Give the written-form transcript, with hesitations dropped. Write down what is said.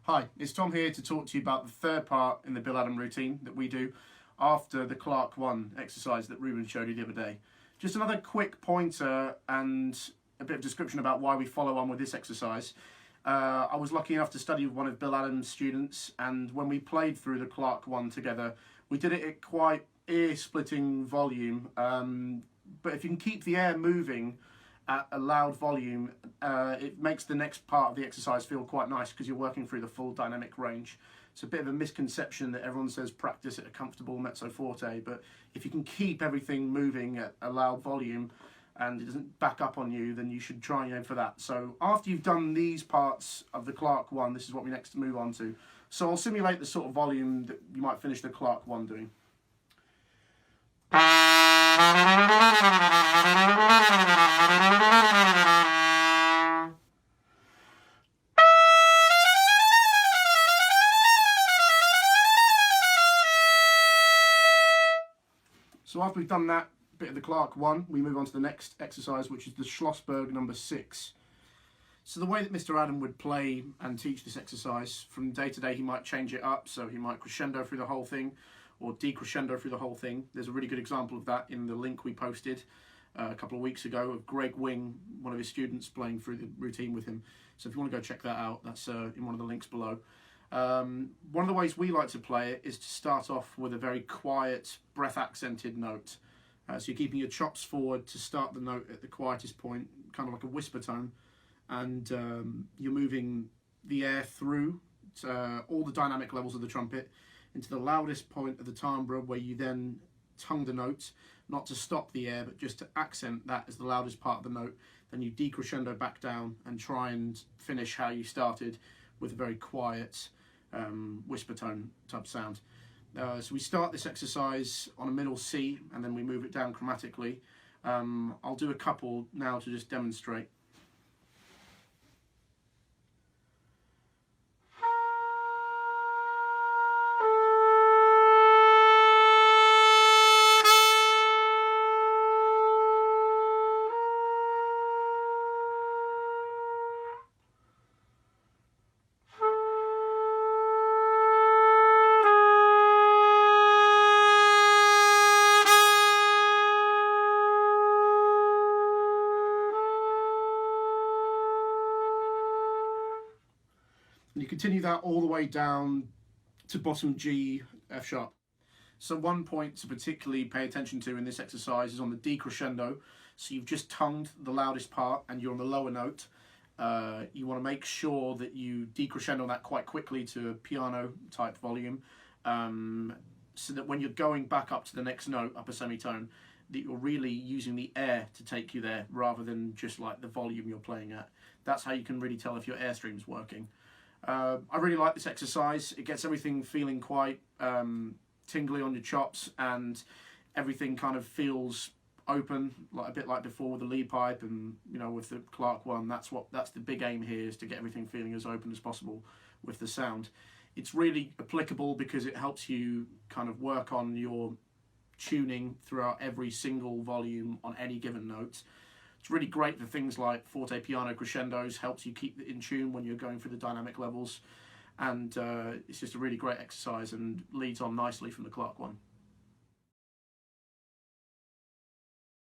Hi, it's Tom here to talk to you about the third part in the Bill Adam routine that we do after the Clark 1 exercise that Ruben showed you the other day. Just another quick pointer and a bit of description about why we follow on with this exercise. I was lucky enough to study with one of Bill Adam's students, and when we played through the Clark 1 together, we did it at quite ear-splitting volume, but if you can keep the air moving at a loud volume, it makes the next part of the exercise feel quite nice because you're working through the full dynamic range. It's a bit of a misconception that everyone says practice at a comfortable mezzo forte, but if you can keep everything moving at a loud volume and it doesn't back up on you, then you should try and aim for that. So after you've done these parts of the Clark 1, this is what we next move on to. So I'll simulate the sort of volume that you might finish the Clark 1 doing. So after we've done that bit of the Clark 1, we move on to the next exercise, which is the Schlossberg number 6. So the way that Mr. Adam would play and teach this exercise, from day to day he might change it up, so he might crescendo through the whole thing, or decrescendo through the whole thing. There's a really good example of that in the link we posted a couple of weeks ago of Greg Wing, one of his students, playing through the routine with him. So if you want to go check that out, that's in one of the links below. One of the ways we like to play it is to start off with a very quiet, breath-accented note. So you're keeping your chops forward to start the note at the quietest point, kind of like a whisper tone, and you're moving the air through all the dynamic levels of the trumpet into the loudest point of the timbre, where you then tongue the note, not to stop the air, but just to accent that as the loudest part of the note. Then you decrescendo back down and try and finish how you started with a very quiet whisper tone type sound. So we start this exercise on a middle C, and then we move it down chromatically. I'll do a couple now to just demonstrate. And you continue that all the way down to bottom G, F sharp. So one point to particularly pay attention to in this exercise is on the decrescendo. So you've just tongued the loudest part and you're on the lower note. You want to make sure that you decrescendo that quite quickly to a piano type volume, so that when you're going back up to the next note, upper semitone, that you're really using the air to take you there rather than just like the volume you're playing at. That's how you can really tell if your airstream's working. I really like this exercise. It gets everything feeling quite tingly on your chops, and everything kind of feels open, like a bit like before with the lead pipe, and you know, with the Clark 1. That's the big aim here, is to get everything feeling as open as possible with the sound. It's really applicable because it helps you kind of work on your tuning throughout every single volume on any given note. It's really great for things like forte piano crescendos, helps you keep it in tune when you're going through the dynamic levels, and it's just a really great exercise and leads on nicely from the Clark 1.